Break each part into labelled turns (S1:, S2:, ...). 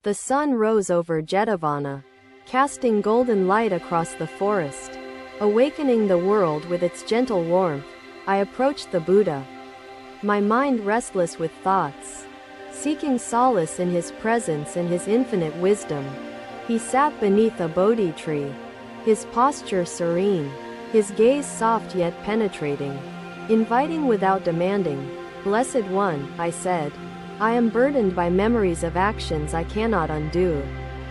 S1: The sun rose over Jetavana, casting golden light across the forest, awakening the world with its gentle warmth. I approached the Buddha, my mind restless with thoughts, seeking solace in his presence and his infinite wisdom. He sat beneath a Bodhi tree, his posture serene, his gaze soft yet penetrating, inviting without demanding. Blessed One, I said, I am burdened by memories of actions I cannot undo,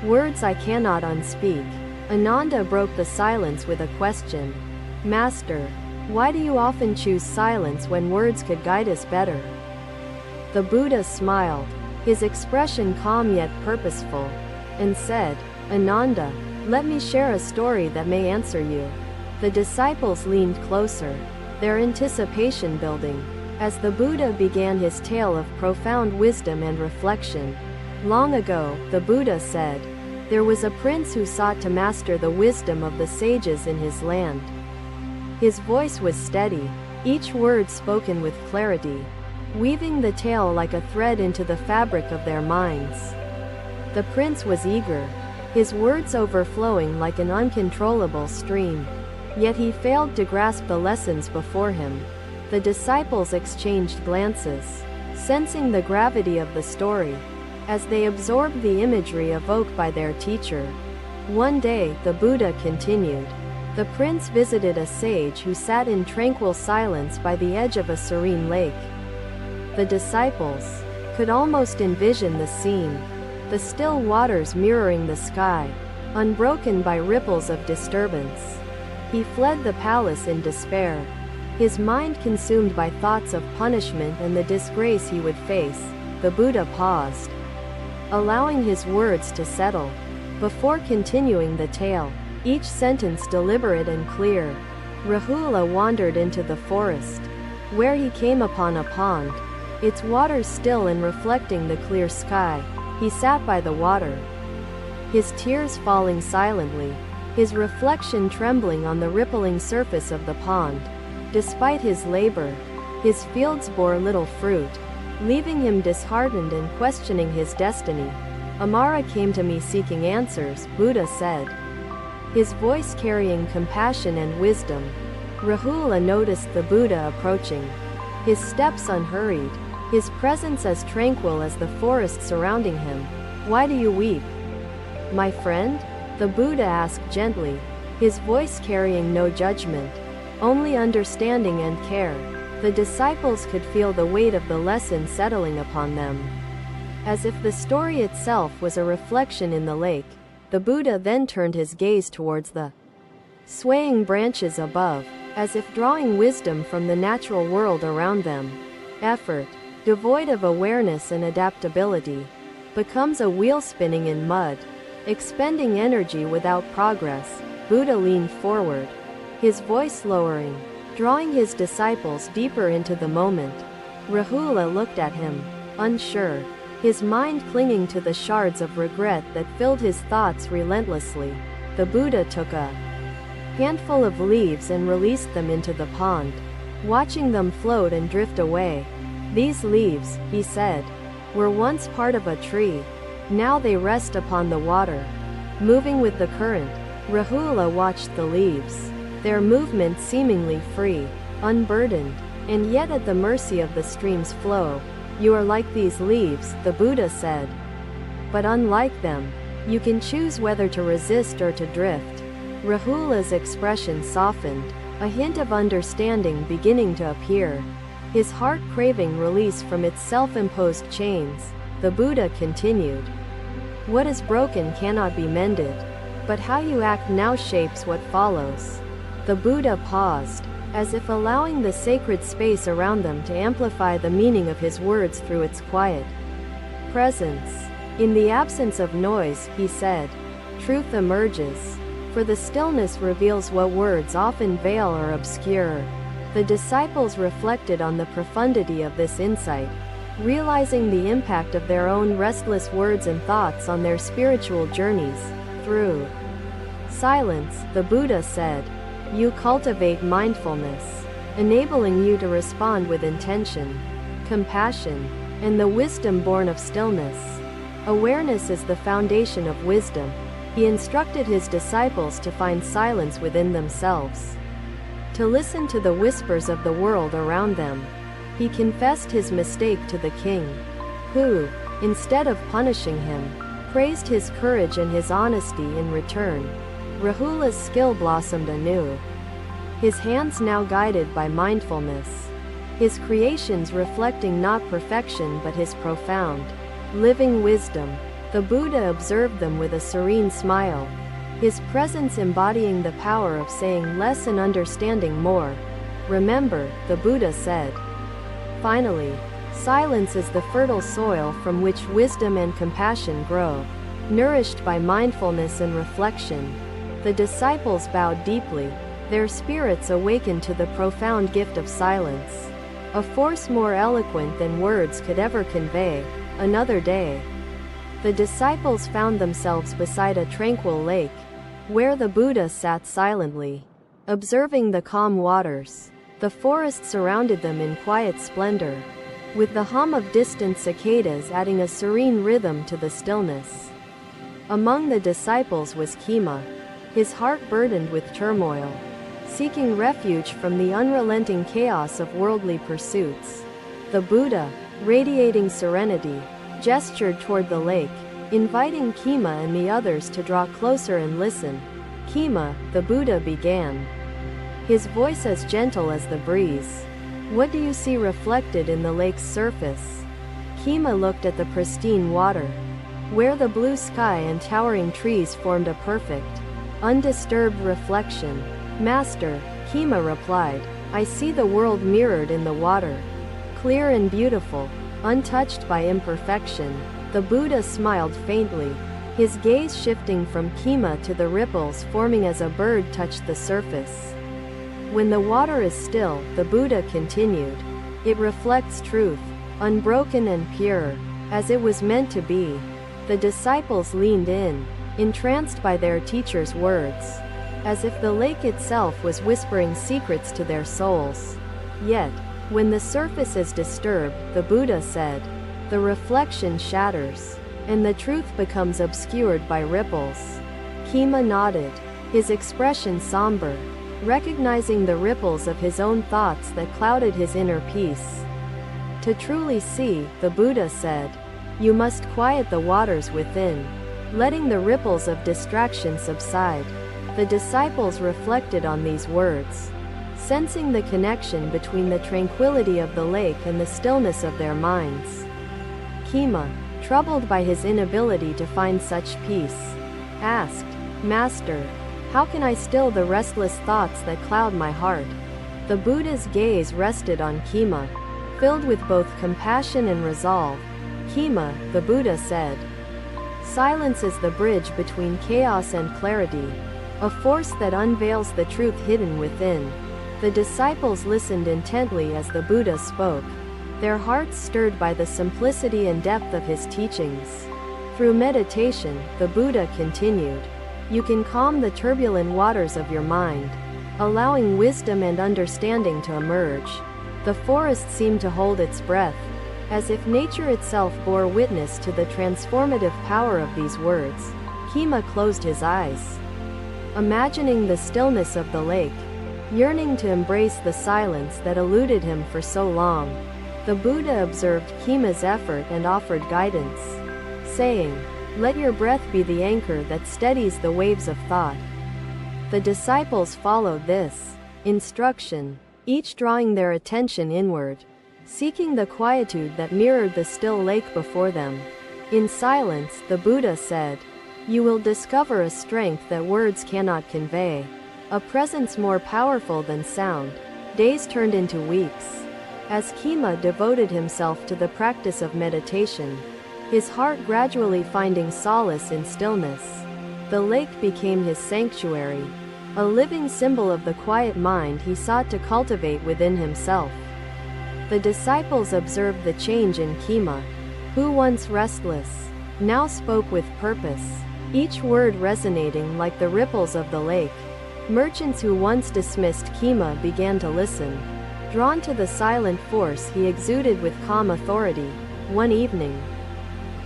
S1: words I cannot unspeak. Ananda broke the silence with a question. Master, why do you often choose silence when words could guide us better? The Buddha smiled, his expression calm yet purposeful, and said, Ananda, let me share a story that may answer you. The disciples leaned closer, their anticipation building, as the Buddha began his tale of profound wisdom and reflection. Long ago, the Buddha said, there was a prince who sought to master the wisdom of the sages in his land. His voice was steady, each word spoken with clarity, weaving the tale like a thread into the fabric of their minds. The prince was eager, his words overflowing like an uncontrollable stream. Yet he failed to grasp the lessons before him. The disciples exchanged glances, sensing the gravity of the story, as they absorbed the imagery evoked by their teacher. One day, the Buddha continued, the prince visited a sage who sat in tranquil silence by the edge of a serene lake. The disciples could almost envision the scene, the still waters mirroring the sky, unbroken by ripples of disturbance. He fled the palace in despair, his mind consumed by thoughts of punishment and the disgrace he would face. The Buddha paused, allowing his words to settle, before continuing the tale, each sentence deliberate and clear. Rahula wandered into the forest, where he came upon a pond, its waters still and reflecting the clear sky. He sat by the water, his tears falling silently, his reflection trembling on the rippling surface of the pond. Despite his labor, his fields bore little fruit, leaving him disheartened and questioning his destiny. Amara came to me seeking answers, Buddha said, his voice carrying compassion and wisdom. Rahula noticed the Buddha approaching, his steps unhurried, his presence as tranquil as the forest surrounding him. Why do you weep, my friend? The Buddha asked gently, his voice carrying no judgment, only understanding and care. The disciples could feel the weight of the lesson settling upon them. As if the story itself was a reflection in the lake, the Buddha then turned his gaze towards the swaying branches above, as if drawing wisdom from the natural world around them. Effort, devoid of awareness and adaptability, becomes a wheel spinning in mud, expending energy without progress. Buddha leaned forward, his voice lowering, drawing his disciples deeper into the moment. Rahula looked at him, unsure, his mind clinging to the shards of regret that filled his thoughts relentlessly. The Buddha took a handful of leaves and released them into the pond, watching them float and drift away. These leaves, he said, were once part of a tree. Now they rest upon the water, moving with the current. Rahula watched the leaves, their movement seemingly free, unburdened, and yet at the mercy of the stream's flow. You are like these leaves, the Buddha said. But unlike them, you can choose whether to resist or to drift. Rahula's expression softened, a hint of understanding beginning to appear, his heart craving release from its self-imposed chains. The Buddha continued, what is broken cannot be mended, but how you act now shapes what follows. The Buddha paused, as if allowing the sacred space around them to amplify the meaning of his words through its quiet presence. In the absence of noise, he said, truth emerges, for the stillness reveals what words often veil or obscure. The disciples reflected on the profundity of this insight, realizing the impact of their own restless words and thoughts on their spiritual journeys. Through silence, the Buddha said, you cultivate mindfulness, enabling you to respond with intention, compassion, and the wisdom born of stillness. Awareness is the foundation of wisdom. He instructed his disciples to find silence within themselves, to listen to the whispers of the world around them. He confessed his mistake to the king, who, instead of punishing him, praised his courage and his honesty in return. Rahula's skill blossomed anew, his hands now guided by mindfulness, his creations reflecting not perfection but his profound, living wisdom. The Buddha observed them with a serene smile, his presence embodying the power of saying less and understanding more. Remember, the Buddha said. Finally, silence is the fertile soil from which wisdom and compassion grow. Nourished by mindfulness and reflection, the disciples bowed deeply, their spirits awakened to the profound gift of silence, a force more eloquent than words could ever convey. Another day, the disciples found themselves beside a tranquil lake, where the Buddha sat silently, observing the calm waters. The forest surrounded them in quiet splendor, with the hum of distant cicadas adding a serene rhythm to the stillness. Among the disciples was Khema, his heart burdened with turmoil, seeking refuge from the unrelenting chaos of worldly pursuits. The Buddha, radiating serenity, gestured toward the lake, inviting Khema and the others to draw closer and listen. Khema, the Buddha began, his voice as gentle as the breeze. What do you see reflected in the lake's surface? Khema looked at the pristine water, where the blue sky and towering trees formed a perfect, undisturbed reflection. Master, Khema replied, I see the world mirrored in the water, clear and beautiful, untouched by imperfection. The Buddha smiled faintly, his gaze shifting from Khema to the ripples forming as a bird touched the surface. When the water is still, the Buddha continued, it reflects truth, unbroken and pure, as it was meant to be. The disciples leaned in, entranced by their teacher's words, as if the lake itself was whispering secrets to their souls. Yet, when the surface is disturbed, the Buddha said, the reflection shatters, and the truth becomes obscured by ripples. Khema nodded, his expression somber, recognizing the ripples of his own thoughts that clouded his inner peace. To truly see, the Buddha said, you must quiet the waters within, letting the ripples of distraction subside. The disciples reflected on these words, sensing the connection between the tranquility of the lake and the stillness of their minds. Khema, troubled by his inability to find such peace, asked, Master, how can I still the restless thoughts that cloud my heart? The Buddha's gaze rested on Khema, filled with both compassion and resolve. Khema, the Buddha said, silence is the bridge between chaos and clarity, a force that unveils the truth hidden within. The disciples listened intently as the Buddha spoke, their hearts stirred by the simplicity and depth of his teachings. Through meditation, the Buddha continued, you can calm the turbulent waters of your mind, allowing wisdom and understanding to emerge. The forest seemed to hold its breath, as if nature itself bore witness to the transformative power of these words. Khema closed his eyes, imagining the stillness of the lake, yearning to embrace the silence that eluded him for so long. The Buddha observed Khema's effort and offered guidance, saying, let your breath be the anchor that steadies the waves of thought. The disciples followed this instruction, each drawing their attention inward, seeking the quietude that mirrored the still lake before them. In silence, the Buddha said, you will discover a strength that words cannot convey, a presence more powerful than sound. Days turned into weeks, as Khema devoted himself to the practice of meditation, his heart gradually finding solace in stillness. The lake became his sanctuary, a living symbol of the quiet mind he sought to cultivate within himself. The disciples observed the change in Khema, who once restless, now spoke with purpose, each word resonating like the ripples of the lake. Merchants who once dismissed Khema began to listen, drawn to the silent force he exuded with calm authority. One evening,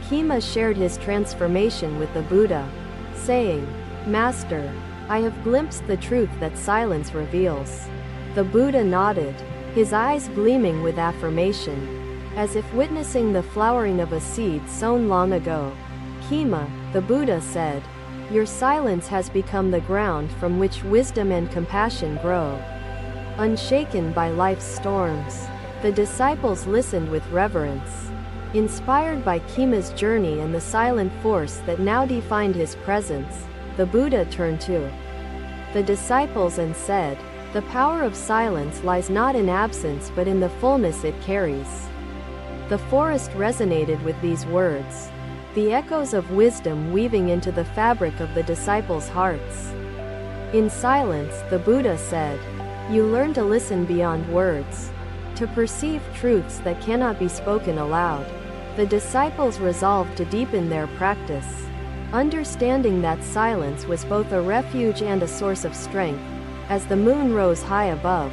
S1: Khema shared his transformation with the Buddha, saying, "Master, I have glimpsed the truth that silence reveals." The Buddha nodded, his eyes gleaming with affirmation, as if witnessing the flowering of a seed sown long ago. "Khema," the Buddha said, "your silence has become the ground from which wisdom and compassion grow." Unshaken by life's storms, the disciples listened with reverence. Inspired by Khema's journey and the silent force that now defined his presence, the Buddha turned to the disciples and said, "The power of silence lies not in absence but in the fullness it carries." The forest resonated with these words, the echoes of wisdom weaving into the fabric of the disciples' hearts. In silence, the Buddha said, "You learn to listen beyond words, to perceive truths that cannot be spoken aloud." The disciples resolved to deepen their practice, understanding that silence was both a refuge and a source of strength. As the moon rose high above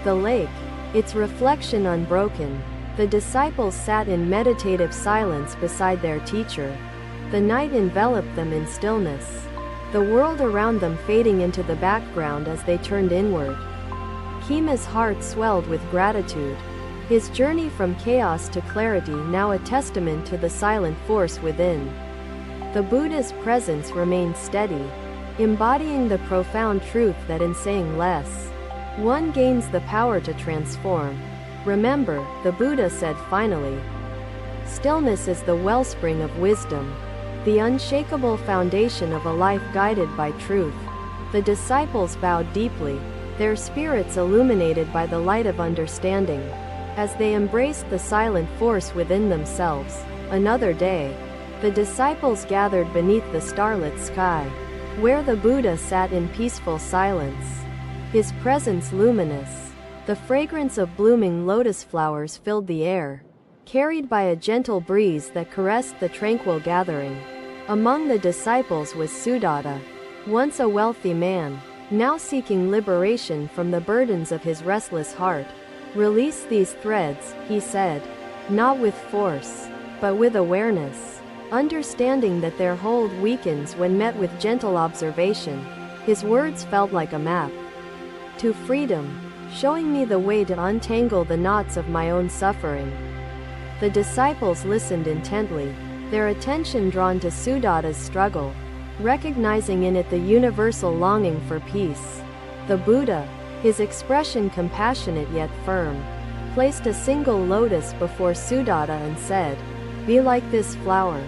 S1: the lake, its reflection unbroken, the disciples sat in meditative silence beside their teacher. The night enveloped them in stillness, the world around them fading into the background as they turned inward. Khema's heart swelled with gratitude, his journey from chaos to clarity now a testament to the silent force within. The Buddha's presence remained steady, embodying the profound truth that in saying less, one gains the power to transform. "Remember," the Buddha said finally, "stillness is the wellspring of wisdom, the unshakable foundation of a life guided by truth." The disciples bowed deeply, their spirits illuminated by the light of understanding, as they embraced the silent force within themselves. Another day, the disciples gathered beneath the starlit sky, where the Buddha sat in peaceful silence, his presence luminous. The fragrance of blooming lotus flowers filled the air, carried by a gentle breeze that caressed the tranquil gathering. Among the disciples was Sudatta, once a wealthy man, now seeking liberation from the burdens of his restless heart. "Release these threads," he said, "not with force, but with awareness, understanding that their hold weakens when met with gentle observation." His words felt like a map to freedom, showing me the way to untangle the knots of my own suffering. The disciples listened intently, their attention drawn to Sudatta's struggle, recognizing in it the universal longing for peace. The Buddha, his expression compassionate yet firm, placed a single lotus before Sudatta and said, "Be like this flower."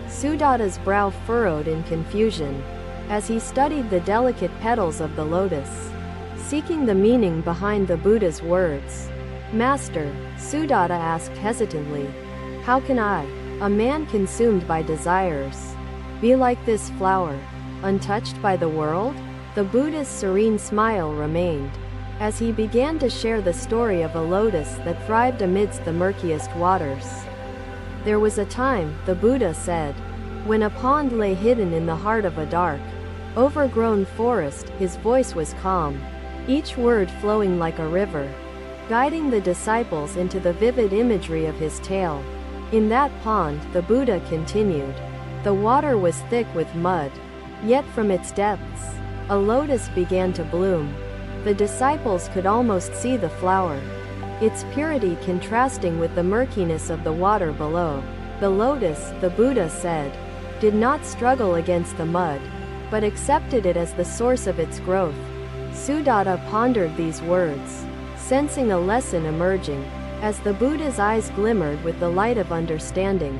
S1: Sudatta's brow furrowed in confusion, as he studied the delicate petals of the lotus, seeking the meaning behind the Buddha's words. "Master," Sudatta asked hesitantly, "how can I, a man consumed by desires, be like this flower, untouched by the world?" The Buddha's serene smile remained, as he began to share the story of a lotus that thrived amidst the murkiest waters. "There was a time," the Buddha said, "when a pond lay hidden in the heart of a dark, overgrown forest." His voice was calm, each word flowing like a river, guiding the disciples into the vivid imagery of his tale. "In that pond," the Buddha continued, "the water was thick with mud, yet from its depths, a lotus began to bloom. The disciples could almost see the flower, its purity contrasting with the murkiness of the water below. The lotus," the Buddha said, "did not struggle against the mud, but accepted it as the source of its growth." Sudatta pondered these words, sensing a lesson emerging, as the Buddha's eyes glimmered with the light of understanding.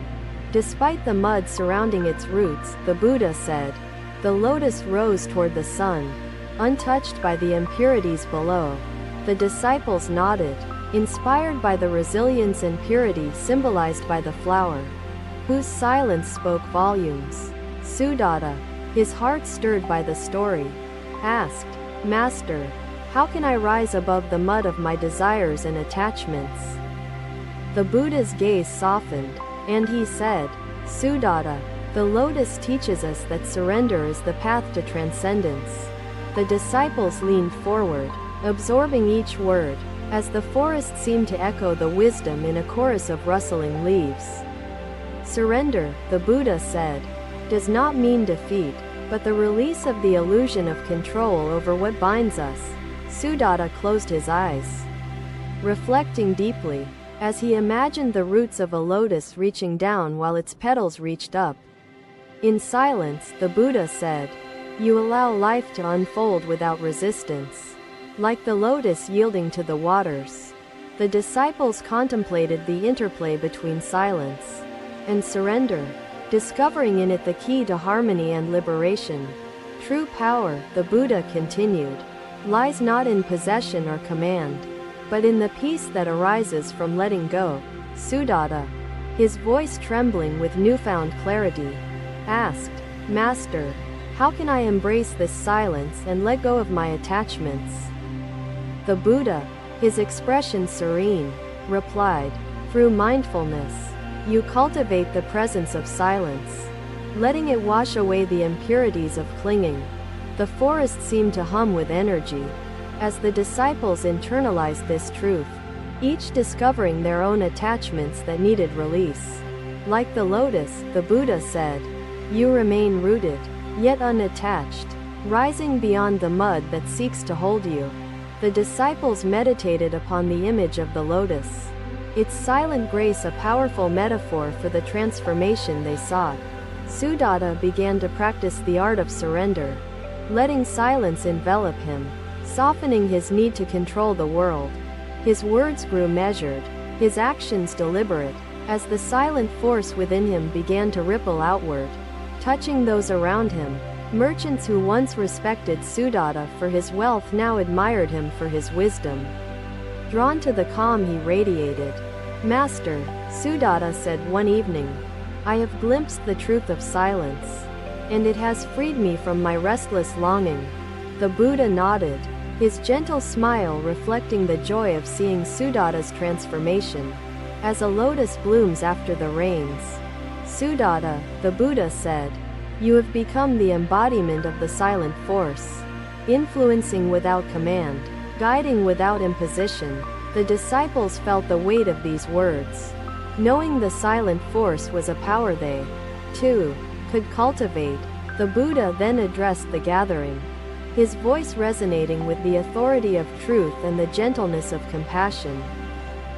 S1: Despite the mud surrounding its roots, the Buddha said, the lotus rose toward the sun, untouched by the impurities below. The disciples nodded, inspired by the resilience and purity symbolized by the flower, whose silence spoke volumes. Sudatta, his heart stirred by the story, asked, "Master, how can I rise above the mud of my desires and attachments?" The Buddha's gaze softened, and he said, "Sudatta, the lotus teaches us that surrender is the path to transcendence." The disciples leaned forward, absorbing each word, as the forest seemed to echo the wisdom in a chorus of rustling leaves. Surrender, the Buddha said, does not mean defeat, but the release of the illusion of control over what binds us. Sudatta closed his eyes, reflecting deeply, as he imagined the roots of a lotus reaching down while its petals reached up. In silence, the Buddha said, "You allow life to unfold without resistance, like the lotus yielding to the waters." The disciples contemplated the interplay between silence and surrender, discovering in it the key to harmony and liberation. True power, the Buddha continued, lies not in possession or command, but in the peace that arises from letting go. Sudatta, his voice trembling with newfound clarity, asked, "Master, how can I embrace this silence and let go of my attachments?" The Buddha, his expression serene, replied, "Through mindfulness, you cultivate the presence of silence, letting it wash away the impurities of clinging." The forest seemed to hum with energy, as the disciples internalized this truth, each discovering their own attachments that needed release. Like the lotus, the Buddha said, "You remain rooted, yet unattached, rising beyond the mud that seeks to hold you." The disciples meditated upon the image of the lotus, its silent grace a powerful metaphor for the transformation they sought. Sudatta began to practice the art of surrender, letting silence envelop him, softening his need to control the world. His words grew measured, his actions deliberate, as the silent force within him began to ripple outward, touching those around him. Merchants who once respected Sudatta for his wealth now admired him for his wisdom. Drawn to the calm he radiated, "Master," Sudatta said one evening, "I have glimpsed the truth of silence, and it has freed me from my restless longing." The Buddha nodded, his gentle smile reflecting the joy of seeing Sudatta's transformation, as a lotus blooms after the rains. "Sudatta," the Buddha said, "you have become the embodiment of the silent force, influencing without command, guiding without imposition." The disciples felt the weight of these words, knowing the silent force was a power they, too, could cultivate. The Buddha then addressed the gathering, his voice resonating with the authority of truth and the gentleness of compassion.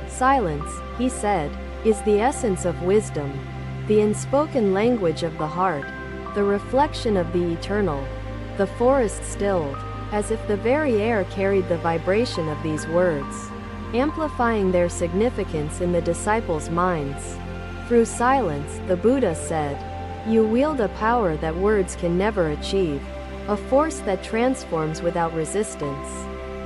S1: "Silence," he said, "is the essence of wisdom, the unspoken language of the heart, the reflection of the eternal." The forest stilled, as if the very air carried the vibration of these words, amplifying their significance in the disciples' minds. Through silence, the Buddha said, "You wield a power that words can never achieve, a force that transforms without resistance."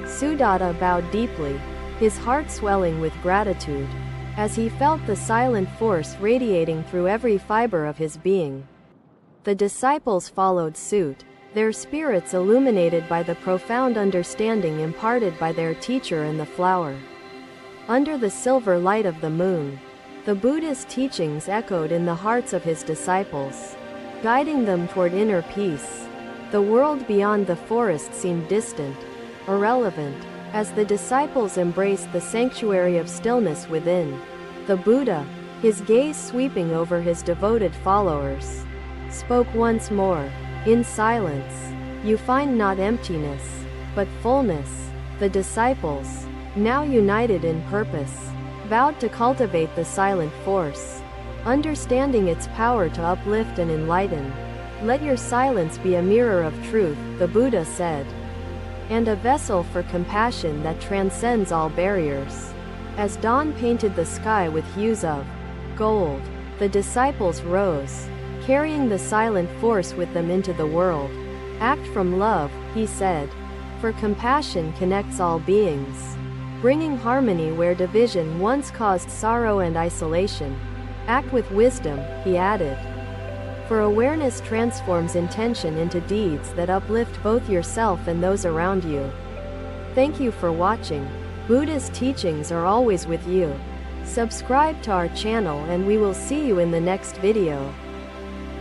S1: Sudatta bowed deeply, his heart swelling with gratitude, as he felt the silent force radiating through every fiber of his being. The disciples followed suit, their spirits illuminated by the profound understanding imparted by their teacher and the flower. Under the silver light of the moon, the Buddha's teachings echoed in the hearts of his disciples, guiding them toward inner peace. The world beyond the forest seemed distant, irrelevant, as the disciples embraced the sanctuary of stillness within. The Buddha, his gaze sweeping over his devoted followers, spoke once more. "In silence, you find not emptiness, but fullness." The disciples, now united in purpose, vowed to cultivate the silent force, understanding its power to uplift and enlighten. "Let your silence be a mirror of truth," the Buddha said, "and a vessel for compassion that transcends all barriers." As dawn painted the sky with hues of gold, the disciples rose, carrying the silent force with them into the world. "Act from love," he said, "for compassion connects all beings, bringing harmony where division once caused sorrow and isolation. Act with wisdom," he added, "for awareness transforms intention into deeds that uplift both yourself and those around you." Thank you for watching. Buddha's teachings are always with you. Subscribe to our channel and we will see you in the next video.